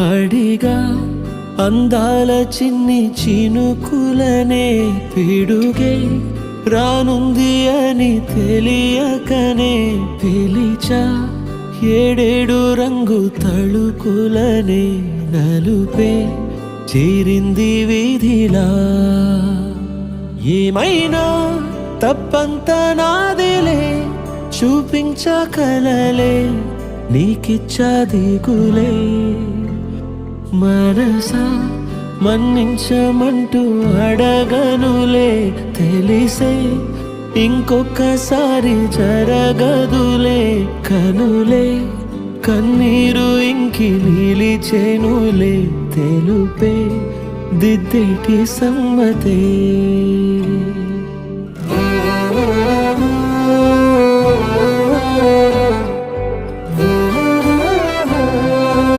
అడిగా అందాల చిన్ని చినుకులనే పిడుగే రానుంది అని తెలియకనే పిలిచా ఏడేడు రంగు తళుకులనే నలుపే చేరింది వీధిలా ఏమైనా తప్పంత నాదిలే చూపించకలలే నీకిచ్చా దిగులే మనసా మన్నించమంటూ అడగనులే తెలిసే ఇంకొకసారి జరగదులే కనులే కన్నీరు ఇంకి నిలిచేనులే తెలుపే దిద్దేటి సమ్మతే